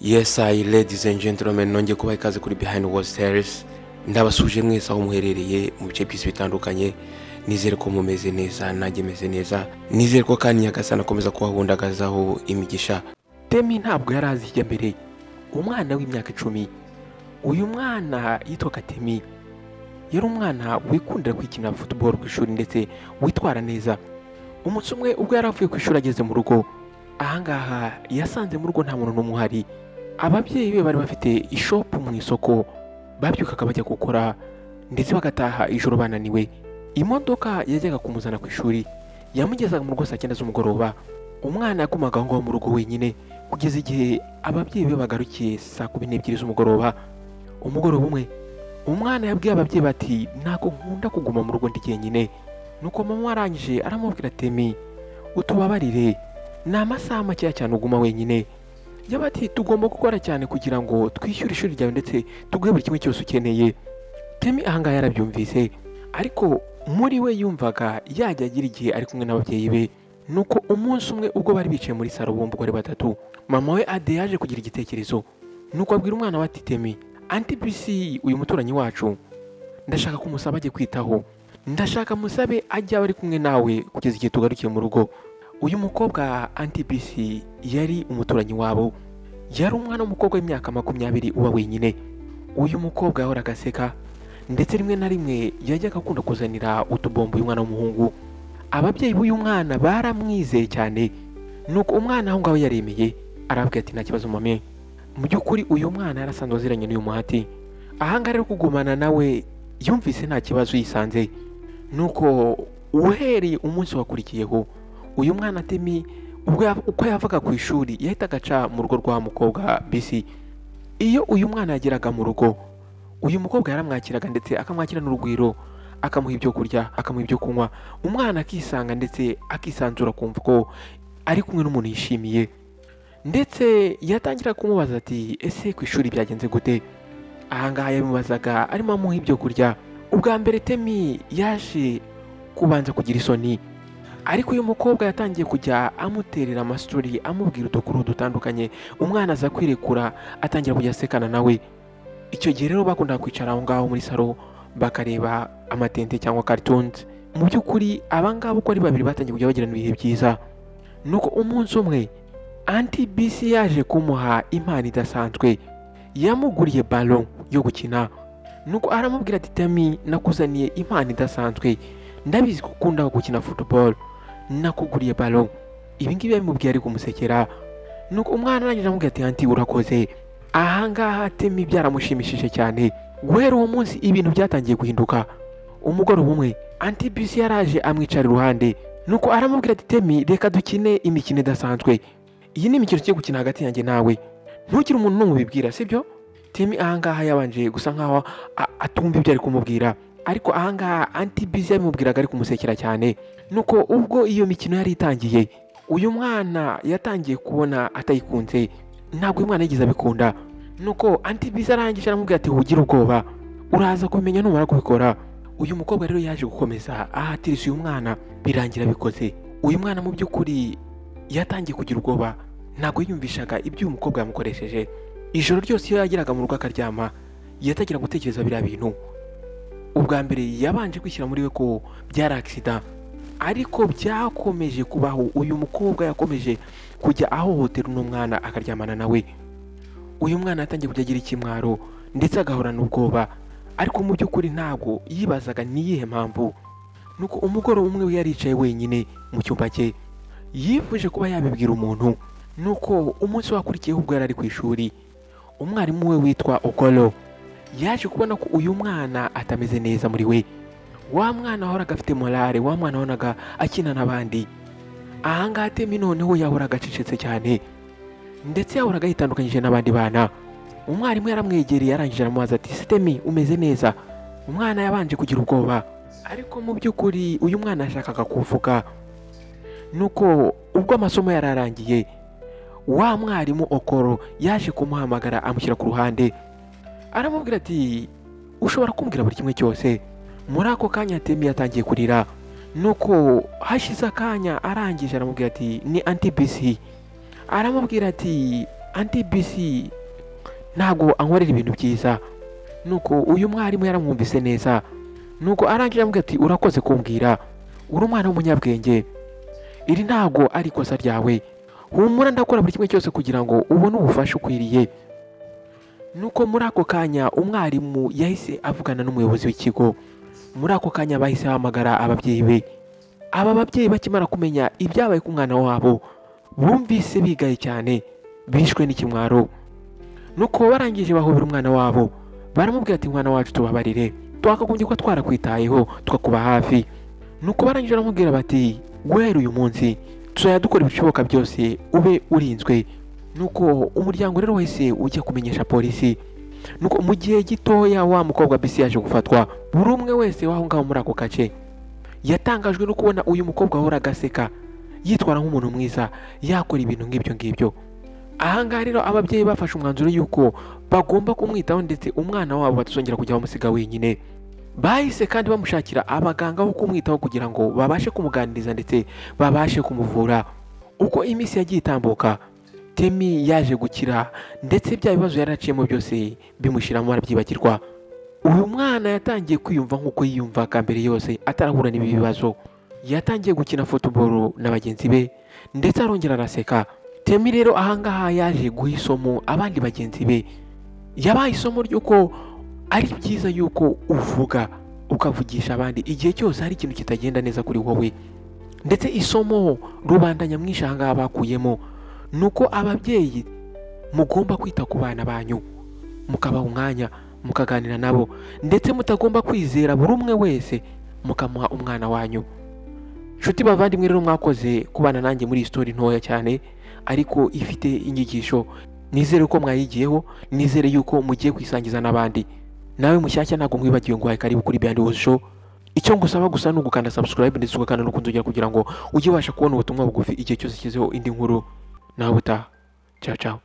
Yes, ladies and gentlemen, nongeye kubaha ikaze kuri Behind Walls Tales. Ndabasuje mwese aho muherereye mu bice by'isi bitandukanye. Nizere ko mumeze neza, nanjye meze neza. Nizere ko kandi Nyagasani akomeza kubahundagazaho imigisha. Temi ntabwo yari azi ijya mbere. Umwana w'imyaka 10. Uyu mwana yitwaga Temi. Yari umwana wikundira kwikina football ku ishuri ndetse witwara neza. Umunsi umwe ubwo yari avuye ku ishuri ageze mu rugo, ahangaha yasanze mu rugo nta muntu n'umwe uhari. Ababyeyi be bari bafite ishopu mu isoko, babyukaga bajya gukora ndetse bagataha ijoro bananiwe. Imodoka yajyaga kumuzana ku ishuri yamugezaga mu rugo saa 9 z'umugoroba. Umwana yagumaga aho ngaho mu rugo wenyine kugeza igihe ababyeyi be bagarukiye saa 12 z'umugoroba. Umugoroba umwe umwana yabwiye ababyeyi bati ntago nkunda kuguma mu rugo ndi jyenyine. Nuko mama arangije aramubwira Temi, utubabarire, ni amasaha make cyane uguma wenyine. Yabati tugomba gukora cyane kugira ngo twishyure ishuri ryawe ndetse tuguhe buri kimwe cyose ukeneye. Temi ahangaha yarabyumvise, ariko muri we yumvaga yajya agira igihe ari kumwe n'ababyeyi be. Nuko umunsi umwe ubwo bari bicaye muri saro bombi ari batatu, mama we Ade yaje kugira igitekerezo. Nuko abwira umwana we ati Temi, Auntie BC uyu muturanyi wacu ndashaka kumusaba ajye kwitaho. Ndashaka musabe ajya bari kumwe nawe kugeza igihe tugarukiye mu rugo. Uyu mukobwa Auntie BC yari umuturanyi wabo. Yari umwana w'umukobwa w'imyaka 20 uba wenyine. Uyu mukobwa yahoraga aseka ndetse rimwe na rimwe yajyaga akunda kuzanira utubombo uyu mwana w'umuhungu. Ababyeyi b'uyu mwana baramwizeye cyane. Nuko umwana aho ngaho yaremeye arabwira ati nta kibazo mame. Mu by'ukuri uyu mwana yarasanzwe aziranye n'uyu muhati. Ahanga rero kugumana nawe yumvise nta kibazo yisanze. Nuko uhereye umunsi wakurikiyeho uyu mwana Temi uko yavaga ku ishuri yahita agaca mu rugo rwa mukobwa BC. Iyo uyu mwana yageraga mu rugo, uyu mukobwa yaramwakiraga ndetse akamwakira n'urugwiro, akamuha ibyo kurya, akamuha ibyo kunywa. Umwana akisanga ndetse akisanzura kumva ko ari kumwe n'umuntu yishimiye. Ndetse yatangira kumubaza ati ese ku ishuri byagenze gute? Ahangaha yabimubazaga arimo amuha ibyo kurya. Ubwa mbere Temi yaje kubanza kugira isoni, ariko uyu mukobwa yatangiye kujya amuterera amastori amubwira udukuru dutandukanye. Umwana aza kwirekura atangira kujya asekana nawe. Icyo gihe rero bakundaga kwicara aho ngaho muri saro bakareba amatente cyangwa cartoons. Mu by'ukuri abangabo uko ari babiri batangiye kujya bagirana ibihe byiza. Nuko umunsi umwe Auntie BC yaje kumuha impano idasanzwe. Yamuguriye ballon yo gukina. Nuko aramubwira ati Temi, nakuzaniye impano idasanzwe, ndabizi ko ukunda gukina football, nakuguriye ballon. Ibi ngibi yamubwiye ari kumusekera. Nuko umwana arangije amubwira ati Auntie urakoze. Ahangaha Temi byaramushimishije cyane. Guhera uwo munsi ibintu byatangiye guhinduka. Umugoroba umwe Auntie BC yaraje amwicara iruhande. Nuko aramubwira ati Temi, reka dukine imikino idasanzwe. Iyi ni imikino cyo gukina hagati yanjye nawe, ntugire umuntu n'umubibwira, sibyo? Temi ahangaha yabanje gusa nkaho atumva ibyo ari kumubwira, ariko ahangaha Auntie BC yamubwiraga ari kumusekera cyane. Nuko ubwo iyo mikino yari itangiye, uyu mwana yatangiye kubona atayikunze. Ntabwo uyu mwana yigeze abikunda. Nuko Auntie BC arangije aramubwira ati ugira ubwoba, uraza kumenya numara kubikora. Uyu mukobwa rero yaje gukomeza ahatirisa uyu mwana, birangira bikoze. Uyu mwana mu by'ukuri yatangiye kugira ubwoba, ntabwo yumvishaga ibyo uyu mukobwa yamukoresheje. Ijoro ryose iyo yageraga mu rugo akaryama yatagira gutekereza biriya bintu. Ubwa mbere yabanje kwishyira muri we ko byari accident, ariko byakomeje kubaho. Uyu mukobwa yakomeje kujya ahohotera uno mwana akaryamana nawe. Uyu mwana yatangiye kujya agira ikimwaro ndetse agahorana ubwoba, ariko mu by'ukuri ntabwo yibazaga niyihe mpamvu. Nuko umugoroba umwe we yaricaye wenyine mu cyumba cye, yifuje kuba yabibwira umuntu. Nuko umunsi wakurikiyeho ubwo yari ari ku ishuri, umwarimu we witwa Okolo yaje kubona ko uyu mwana atameze neza muri we. Wa mwana wahoraga afite morale, wa mwana wabonaga akina n'abandi. Ahangaha Temi noneho yahoraga acecetse cyane ndetse yahoraga yitandukanyije n'abandi bana. Umwarimu yaramwegereye arangije aramubaza ati Temi, umeze neza? Umwana yabanje kugira ubwoba, ariko mu by'ukuri uyu mwana yashakaga kuvuga. Nuko ubwo amasomo yararangiye, wa mwarimu Okoro yaje kumuhamagara amushyira ku ruhande. Aramubwira ati ushobora kumbwira buri kimwe cyose. Muri ako kanya Temi yatangiye kurira. Nuko hashize akanya arangije aramubwira ati ni Auntie BC. Aramubwira ati Aunty BC ntabwo ankorera ibintu byiza. Nuko uyu mwarimu yaramwumvise neza, nuko arangije amubwira ati urakoze kumbwira, uri umwana w'umunyabwenge, iri ntabwo ari ikosa ryawe, humura ndakora buri kimwe cyose kugira ngo ubone ubufasha ukwiriye. Nuko muri ako kanya umwarimu yahise avugana n'umuyobozi w'ikigo. Muri ako kanya bahise bahamagara ababyeyi be. Aba babyeyi bakimara kumenya ibyabaye ku mwana wabo bumvise bigaye cyane, bishwe n'ikimwaro. Nuko barangije bahobera umwana wabo, baramubwira ati mwana wacu tubabarire, twakagombye ko twarakwitayeho tukakuba hafi. Nuko barangije baramubwira bati guhera uyu munsi tuzajya dukora ibishoboka byose ube urinzwe. Nuko umuryango rero wese ujya kumenyesha polisi. Nuko mu gihe gitoya wa mukobwa BC yaje gufatwa. Buri umwe wese waho ngaho muri ako gace yatangajwe no kubona uyu mukobwa ahora agaseka, yitwara nk'umuntu mwiza, yakora ibintu nk'ibyo ngibyo. Ahangaha rero ababyeyi bafashe umwanzuro yuko bagomba kumwitaho ndetse umwana wabo batazongera kujya bamusiga wenyine. Bahise kandi bamushakira abaganga bo kumwitaho kugira ngo babashe kumuganiriza ndetse babashe kumuvura. Uko iminsi yagiye itambuka, Temi yaje gukira ndetse bya bibazo yaraciyemo byose bimushiramo arabyibagirwa. Uyu mwana yatangiye kwiyumva nk'uko yiyumvaga mbere yose atarahura n'ibi bibazo. Yatangiye gukina football na bagenzi be ndetse arongera araseka. Temi rero ahangaha yaje guha isomo abandi bagenzi be. Yabaye isomo ry'uko ari byiza yuko uvuga ukavugisha abandi igihe cyose hari ikintu kitagenda neza kuri wowe. Ndetse isomo rubanda nyamwinshi ahangaha bakuyemo nuko ababyeyi mugomba kwita ku bana banyu, mukabaha umwanya, mukaganira nabo, ndetse mutagomba kwizera buri umwe wese mukamuha umwana wanyu. Nshuti bavandimwe rero mwakoze kubana nanjye muri story ntoya cyane ariko ifite inyigisho. Nizere ko mwayigiyeho, nizere yuko mugiye kwisangiza n'abandi. Nawe mushyashya ntabwo mwibagiwe ngo karibu kuri Behind Walls Show. Icyo ngusaba gusa ni ugukanda subscribe ndetse ugakanda no kunzogera kugira ngo ujye ubasha kubona ubutumwa bugufi igihe cyose kizeho indi nkuru. Nawe utaha. Ciao ciao.